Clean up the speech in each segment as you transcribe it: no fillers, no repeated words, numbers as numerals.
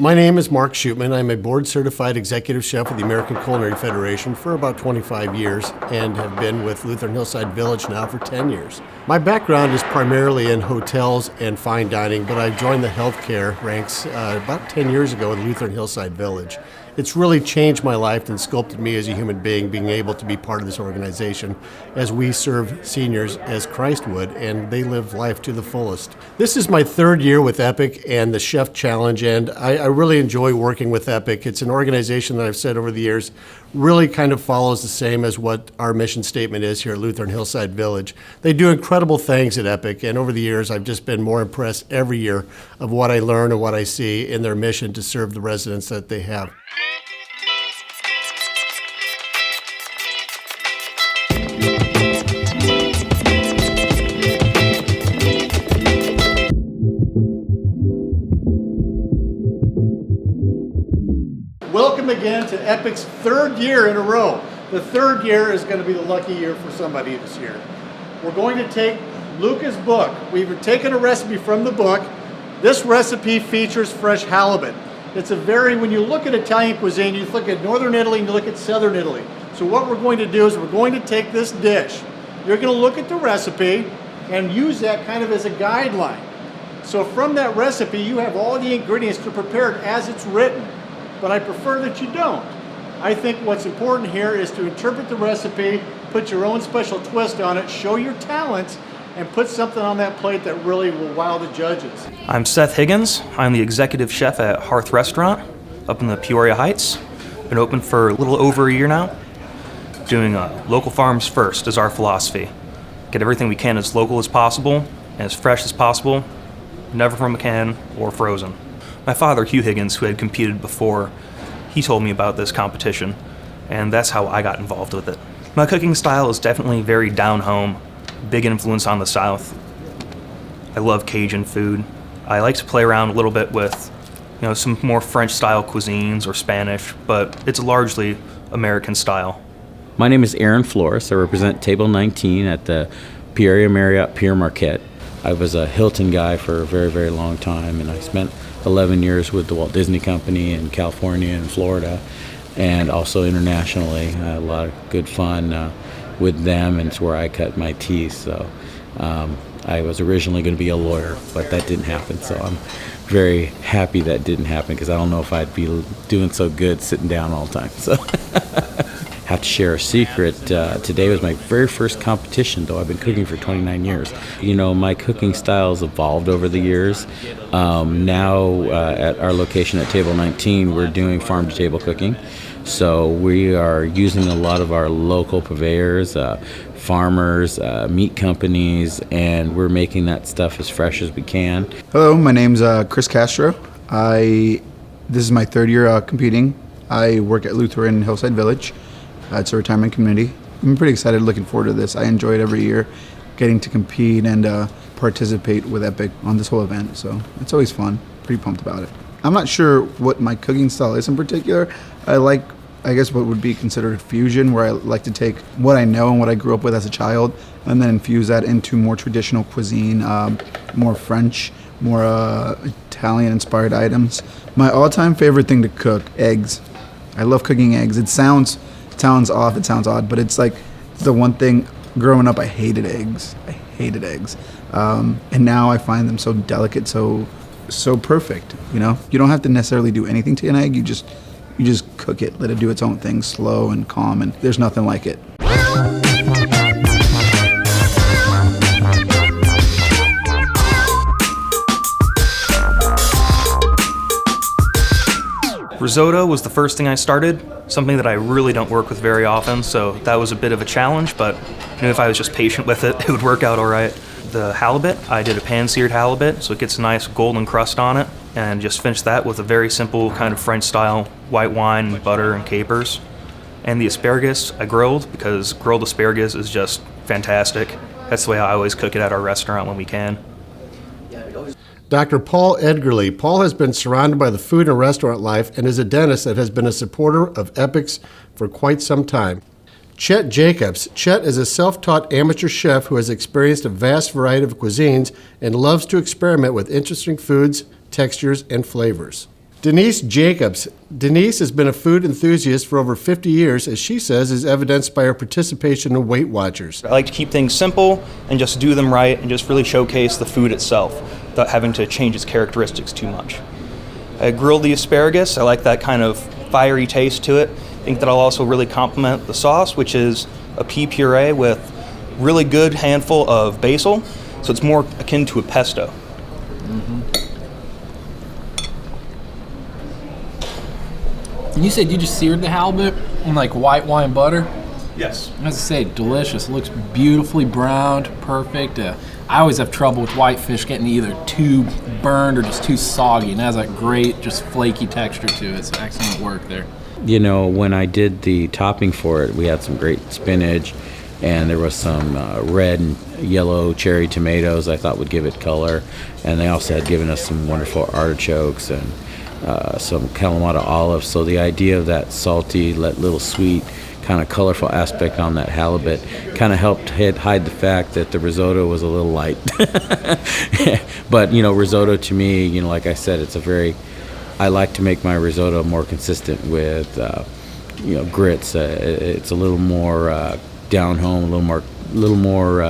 My name is Mark Shootman. I'm a board-certified executive chef with the American Culinary Federation for about 25 years and have been with Lutheran Hillside Village now for 10 years. My background is primarily in hotels and fine dining, but I joined the healthcare ranks about 10 years ago with Lutheran Hillside Village. It's really changed my life and sculpted me as a human being, being able to be part of this organization as we serve seniors as Christ would, and they live life to the fullest. This is my third year with Epic and the Chef Challenge, and I really enjoy working with Epic. It's an organization that I've said over the years really kind of follows the same as what our mission statement is here at Lutheran Hillside Village. They do incredible things at Epic, and over the years I've just been more impressed every year of what I learn and what I see in their mission to serve the residents that they have. Welcome again to Epic's third year in a row. The third year is going to be the lucky year for somebody this year. We're going to take Luca's book. We've taken a recipe from the book. This recipe features fresh halibut. It's when you look at Italian cuisine, you look at Northern Italy and you look at Southern Italy. So what we're going to do is we're going to take this dish. You're going to look at the recipe and use that kind of as a guideline. So from that recipe, you have all the ingredients to prepare it as it's written. But I prefer that you don't. I think what's important here is to interpret the recipe, put your own special twist on it, show your talents, and put something on that plate that really will wow the judges. I'm Seth Higgins. I'm the executive chef at Hearth Restaurant up in the Peoria Heights. Been open for a little over a year now. Doing local farms first is our philosophy. Get everything we can as local as possible and as fresh as possible, never from a can or frozen. My father, Hugh Higgins, who had competed before, he told me about this competition, and that's how I got involved with it. My cooking style is definitely very down-home, big influence on the South. I love Cajun food. I like to play around a little bit with, some more French-style cuisines or Spanish, but it's largely American style. My name is Aaron Flores. I represent Table 19 at the Peoria Marriott Pier Marquette. I was a Hilton guy for a very, very long time, and I spent 11 years with the Walt Disney Company in California and Florida, and also internationally. A lot of good fun with them, and it's where I cut my teeth. So I was originally going to be a lawyer, but that didn't happen. So I'm very happy that didn't happen, because I don't know if I'd be doing so good sitting down all the time. So have to share a secret. Today was my very first competition, though I've been cooking for 29 years. My cooking style's evolved over the years. Now at our location at Table 19, we're doing farm-to-table cooking. So we are using a lot of our local purveyors, farmers, meat companies, and we're making that stuff as fresh as we can. Hello, my name's Chris Castro. This is my third year competing. I work at Lutheran Hillside Village. It's a retirement community. I'm pretty excited, looking forward to this. I enjoy it every year, getting to compete and participate with Epic on this whole event. So it's always fun. Pretty pumped about it. I'm not sure what my cooking style is in particular. I guess what would be considered fusion, where I like to take what I know and what I grew up with as a child and then infuse that into more traditional cuisine, more French, more Italian-inspired items. My all-time favorite thing to cook, eggs. I love cooking eggs. It sounds off, it sounds odd, but it's like the one thing. Growing up, I hated eggs. And now I find them so delicate, so perfect. You don't have to necessarily do anything to an egg. You just cook it, let it do its own thing, slow and calm, and there's nothing like it. Risotto was the first thing I started, something that I really don't work with very often, so that was a bit of a challenge, but if I was just patient with it, it would work out all right. The halibut, I did a pan-seared halibut, so it gets a nice golden crust on it, and just finished that with a very simple kind of French-style white wine, butter, and capers. And the asparagus I grilled, because grilled asparagus is just fantastic. That's the way I always cook it at our restaurant when we can. Dr. Paul Edgerly. Paul has been surrounded by the food and restaurant life and is a dentist that has been a supporter of Epic's for quite some time. Chet Jacobs. Chet is a self-taught amateur chef who has experienced a vast variety of cuisines and loves to experiment with interesting foods, textures, and flavors. Denise Jacobs. Denise has been a food enthusiast for over 50 years, as she says is evidenced by her participation in Weight Watchers. I like to keep things simple and just do them right and just really showcase the food itself without having to change its characteristics too much. I grilled the asparagus. I like that kind of fiery taste to it. I think that I'll also really complement the sauce, which is a pea puree with really good handful of basil, so it's more akin to a pesto. You said you just seared the halibut in like white wine butter? Yes. As I say, delicious. It looks beautifully browned, perfect. I always have trouble with whitefish getting either too burned or just too soggy, and it has that great, just flaky texture to it. It's excellent work there. You know, when I did the topping for it, we had some great spinach, and there was some red and yellow cherry tomatoes I thought would give it color. And they also had given us some wonderful artichokes and some Kalamata olives. So the idea of that salty, little sweet, kind of colorful aspect on that halibut kind of helped hide the fact that the risotto was a little light. But, you know, risotto to me, you know, like I said, I like to make my risotto more consistent with, you know, grits. It's a little more down home, a little more,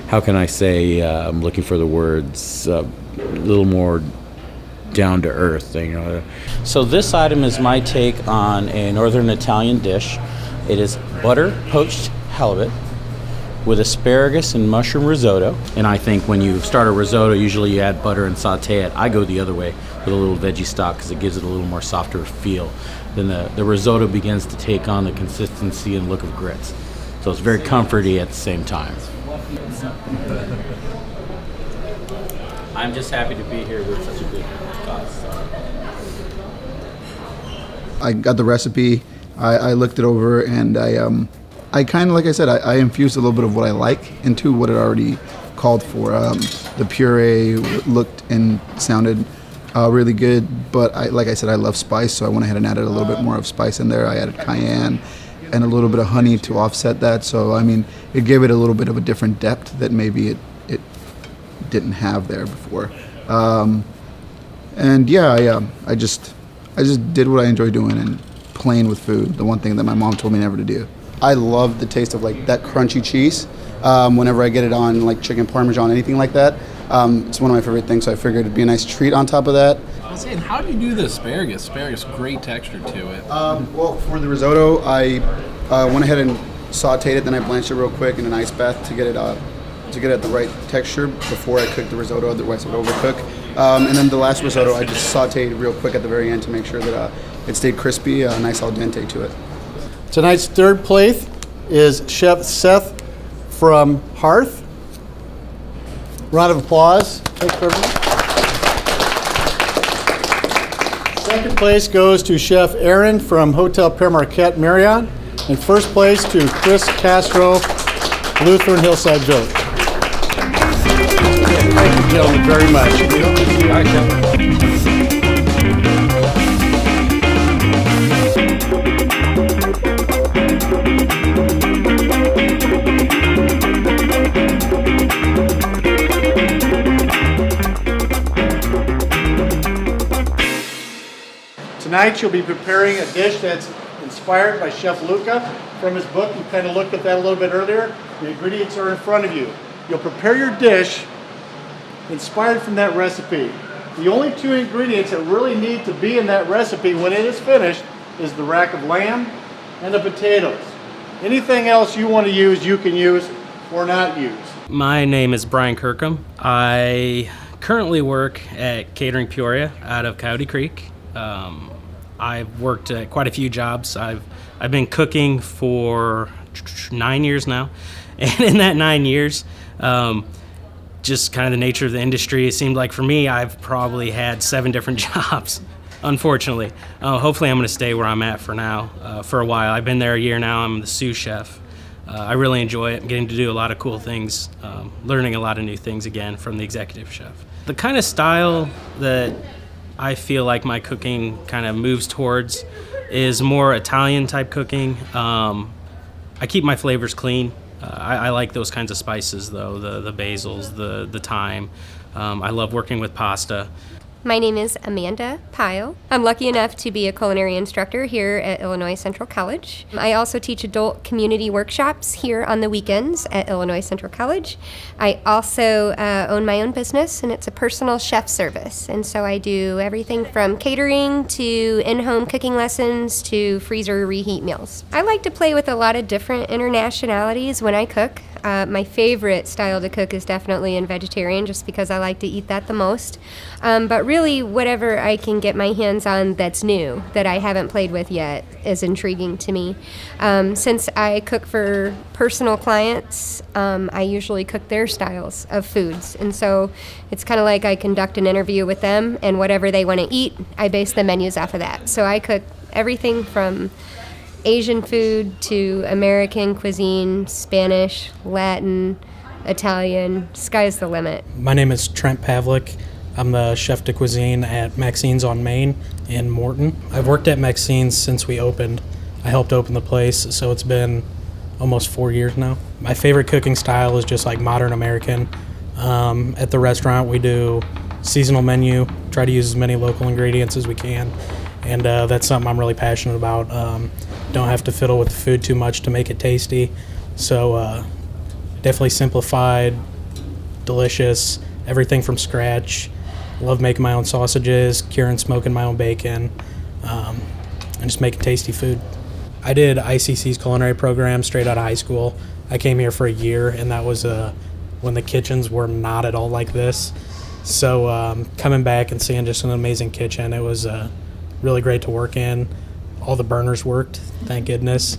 how can I say, I'm looking for the words, a little more down to earth, you know. So this item is my take on a northern Italian dish. It is butter poached halibut with asparagus and mushroom risotto. And I think when you start a risotto, usually you add butter and saute it. I go the other way with a little veggie stock because it gives it a little more softer feel. Then the risotto begins to take on the consistency and look of grits. So it's very comforty at the same time. I'm just happy to be here with such a good cause. I got the recipe. I looked it over, and I kind of, like I said, I infused a little bit of what I like into what it already called for. The puree looked and sounded really good, but like I said, I love spice, so I went ahead and added a little bit more of spice in there. I added cayenne and a little bit of honey to offset that. So I mean, it gave it a little bit of a different depth that maybe it didn't have there before. And yeah, I just did what I enjoy doing and playing with food. The one thing that my mom told me never to do. I love the taste of like that crunchy cheese. Whenever I get it on like chicken parmesan, anything like that, it's one of my favorite things. So I figured it'd be a nice treat on top of that. I was saying, how do you do the asparagus? Asparagus, great texture to it. Well, for the risotto, I went ahead and sauteed it, then I blanched it real quick in an ice bath to get it at the right texture before I cooked the risotto, otherwise it would overcook. And then the last risotto, I just sauteed real quick at the very end to make sure that it stayed crispy, nice al dente to it. Tonight's third place is Chef Seth from Hearth. Round of applause. Thanks, everyone. Second place goes to Chef Aaron from Hotel Pere Marquette Marriott. And first place to Chris Castro, Lutheran Hillside Village. Thank you, gentlemen, very much. All right, Chef. Tonight you'll be preparing a dish that's inspired by Chef Luca from his book. You kind of looked at that a little bit earlier. The ingredients are in front of you. You'll prepare your dish inspired from that recipe. The only two ingredients that really need to be in that recipe when it is finished is the rack of lamb and the potatoes. Anything else you want to use, you can use or not use. My name is Brian Kirkham. I currently work at Catering Peoria out of Coyote Creek. I've worked at quite a few jobs. I've been cooking for 9 years now, and in that 9 years, just kind of the nature of the industry, it seemed like for me, I've probably had 7 different jobs, unfortunately. Hopefully I'm going to stay where I'm at for now, for a while. I've been there a year now. I'm the sous chef. I really enjoy it. I'm getting to do a lot of cool things, learning a lot of new things again from the executive chef. The kind of style that I feel like my cooking kind of moves towards is more Italian type cooking. I keep my flavors clean. I like those kinds of spices though, the basils, the thyme. I love working with pasta. My name is Amanda Pyle. I'm lucky enough to be a culinary instructor here at Illinois Central College. I also teach adult community workshops here on the weekends at Illinois Central College. I also own my own business, and it's a personal chef service. And so I do everything from catering to in-home cooking lessons to freezer reheat meals. I like to play with a lot of different internationalities when I cook. My favorite style to cook is definitely in vegetarian, just because I like to eat that the most. But really, whatever I can get my hands on that's new, that I haven't played with yet, is intriguing to me. Since I cook for personal clients, I usually cook their styles of foods. And so it's kind of like I conduct an interview with them, and whatever they want to eat, I base the menus off of that. So I cook everything from Asian food to American cuisine, Spanish, Latin, Italian. Sky's the limit. My name is Trent Pavlik. I'm the chef de cuisine at Maxine's on Main in Morton. I've worked at Maxine's since we opened. I helped open the place, so it's been almost 4 years now. My favorite cooking style is just like modern American. At the restaurant, we do seasonal menu, try to use as many local ingredients as we can, and that's something I'm really passionate about. Don't have to fiddle with the food too much to make it tasty, so definitely simplified, delicious, everything from scratch. Love making my own sausages, curing, smoking my own bacon, and just making tasty food. I did ICC's culinary program straight out of high school. I came here for a year, and that was when the kitchens were not at all like this. So coming back and seeing just an amazing kitchen, it was really great to work in. All the burners worked, thank goodness.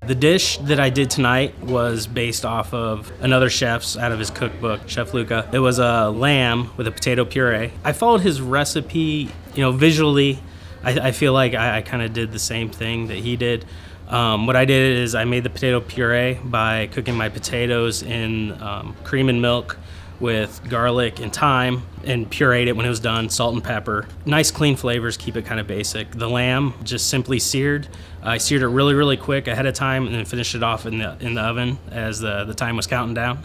The dish that I did tonight was based off of another chef's out of his cookbook, Chef Luca. It was a lamb with a potato puree. I followed his recipe, visually. I feel like I kind of did the same thing that he did. What I did is I made the potato puree by cooking my potatoes in cream and milk with garlic and thyme, and pureed it when it was done, salt and pepper. Nice clean flavors, keep it kind of basic. The lamb just simply seared. I seared it really, really quick ahead of time and then finished it off in the oven as the time was counting down.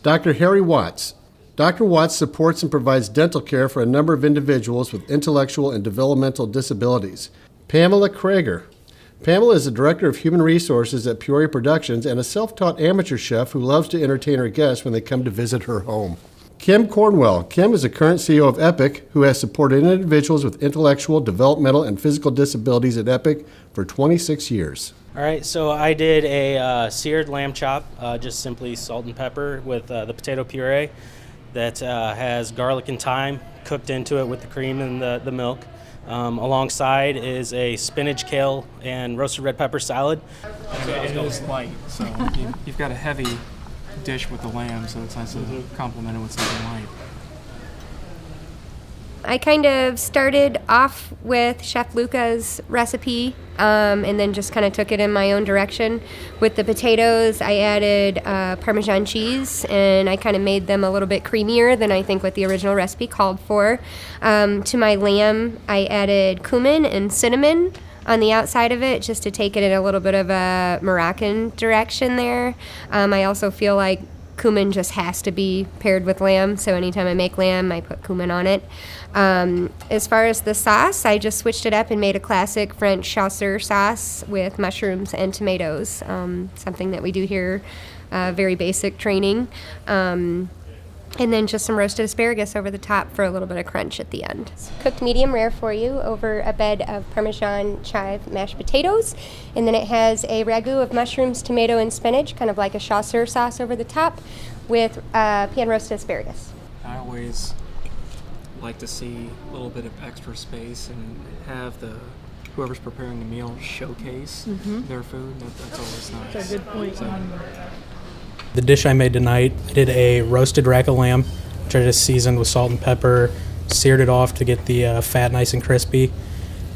Dr. Harry Watts. Dr. Watts supports and provides dental care for a number of individuals with intellectual and developmental disabilities. Pamela Krager. Pamela is the Director of Human Resources at Peoria Productions and a self-taught amateur chef who loves to entertain her guests when they come to visit her home. Kim Cornwell. Kim is the current CEO of Epic, who has supported individuals with intellectual, developmental, and physical disabilities at Epic for 26 years. All right, so I did a seared lamb chop, just simply salt and pepper with the potato puree that has garlic and thyme cooked into it with the cream and the milk. Alongside is a spinach, kale, and roasted red pepper salad. It is light, so you've got a heavy dish with the lamb, so it's nice to complement it with something light. I kind of started off with Chef Luca's recipe and then just kind of took it in my own direction. With the potatoes, I added Parmesan cheese, and I kind of made them a little bit creamier than I think what the original recipe called for. To my lamb, I added cumin and cinnamon on the outside of it, just to take it in a little bit of a Moroccan direction there. I also feel like cumin just has to be paired with lamb, so anytime I make lamb, I put cumin on it. As far as the sauce, I just switched it up and made a classic French chasseur sauce with mushrooms and tomatoes, something that we do here, very basic training. And then just some roasted asparagus over the top for a little bit of crunch at the end. Cooked medium rare for you over a bed of Parmesan chive mashed potatoes. And then it has a ragu of mushrooms, tomato, and spinach, kind of like a chasseur sauce over the top with pan roasted asparagus. I always like to see a little bit of extra space and have whoever's preparing the meal showcase their food. That's always nice. That's a good point. The dish I made tonight, I did a roasted rack of lamb, which I just seasoned with salt and pepper, seared it off to get the fat nice and crispy.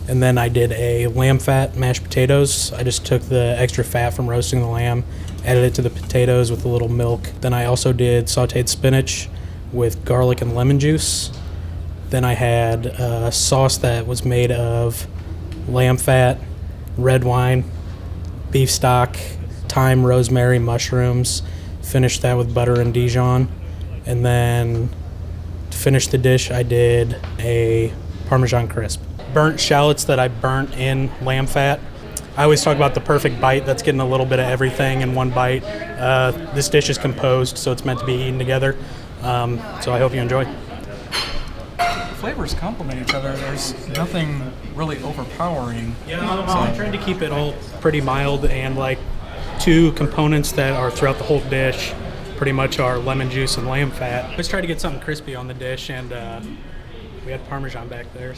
And then I did a lamb fat mashed potatoes. I just took the extra fat from roasting the lamb, added it to the potatoes with a little milk. Then I also did sauteed spinach with garlic and lemon juice. Then I had a sauce that was made of lamb fat, red wine, beef stock, thyme, rosemary, mushrooms, finished that with butter and Dijon. And then to finish the dish, I did a Parmesan crisp. Burnt shallots that I burnt in lamb fat. I always talk about the perfect bite that's getting a little bit of everything in one bite. This dish is composed, so it's meant to be eaten together. So I hope you enjoy. Flavors complement each other. There's nothing really overpowering. I tried to keep it all pretty mild, and like two components that are throughout the whole dish pretty much are lemon juice and lamb fat. Let's try to get something crispy on the dish, and we had Parmesan back there.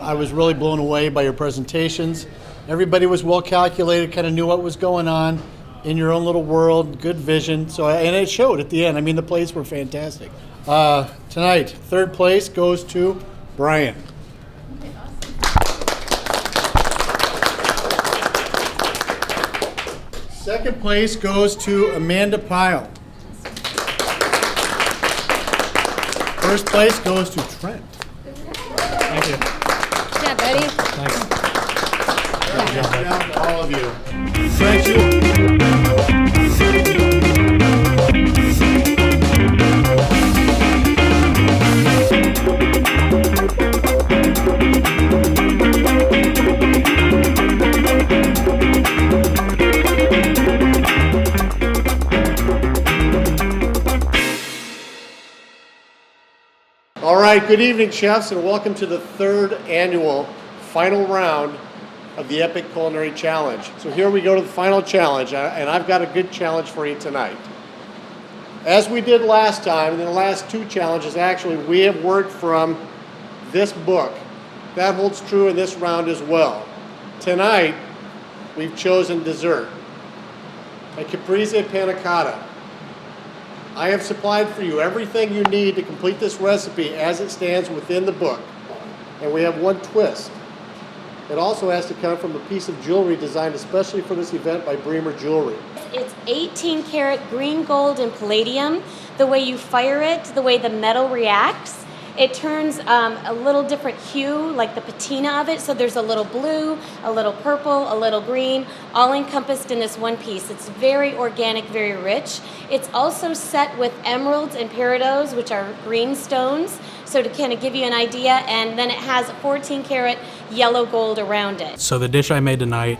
I was really blown away by your presentations. Everybody was well calculated, kind of knew what was going on in your own little world, good vision. And it showed at the end. I mean, the plates were fantastic. Tonight, third place goes to Brian. Second place goes to Amanda Pyle. First place goes to Trent. Thank you. Good job, buddy. Thanks. Good job to all of you. Thank you. All right, good evening, chefs, and welcome to the third annual final round of the Epic Culinary Challenge. So here we go to the final challenge, and I've got a good challenge for you tonight. As we did last time, in the last two challenges, actually, we have worked from this book. That holds true in this round as well. Tonight, we've chosen dessert, a caprese panna cotta. I have supplied for you everything you need to complete this recipe as it stands within the book. And we have one twist. It also has to come from a piece of jewelry designed especially for this event by Bremer Jewelry. It's 18 karat green gold and palladium. The way you fire it, the way the metal reacts, it turns a little different hue, like the patina of it. So there's a little blue, a little purple, a little green, all encompassed in this one piece. It's very organic, very rich. It's also set with emeralds and peridots, which are green stones. So to kind of give you an idea, and then it has 14 karat yellow gold around it. So the dish I made tonight,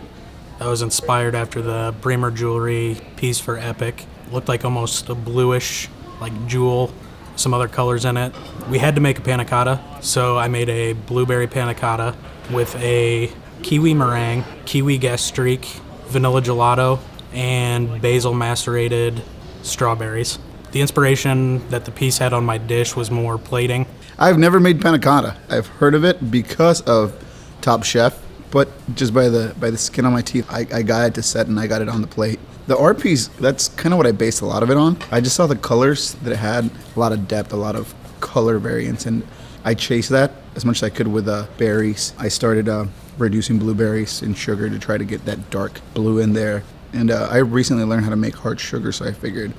that was inspired after the Bremer Jewelry piece for Epic. Looked like almost a bluish, like jewel, some other colors in it. We had to make a panna cotta, so I made a blueberry panna cotta with a kiwi meringue, kiwi gastrique, vanilla gelato, and basil macerated strawberries. The inspiration that the piece had on my dish was more plating. I've never made panna cotta. I've heard of it because of Top Chef, but just by the skin on my teeth, I got it to set and I got it on the plate. The art piece, that's kind of what I based a lot of it on. I just saw the colors that it had, a lot of depth, a lot of color variance, and I chased that as much as I could with berries. I started reducing blueberries in sugar to try to get that dark blue in there. And I recently learned how to make hard sugar, so I figured,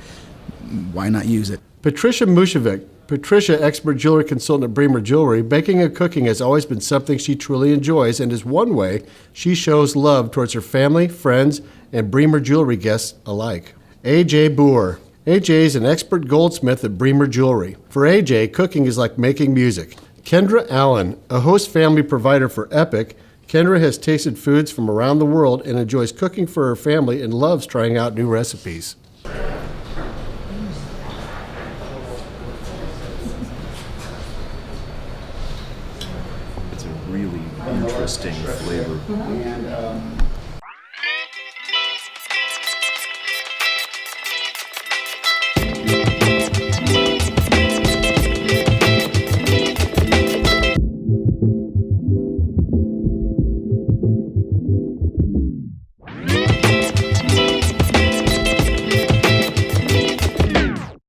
why not use it? Patricia Mushevic. Patricia, expert jewelry consultant at Bremer Jewelry, baking and cooking has always been something she truly enjoys and is one way she shows love towards her family, friends, and Bremer Jewelry guests alike. AJ Boer. AJ is an expert goldsmith at Bremer Jewelry. For AJ, cooking is like making music. Kendra Allen, a host family provider for Epic, Kendra has tasted foods from around the world and enjoys cooking for her family and loves trying out new recipes. It's a really interesting flavor.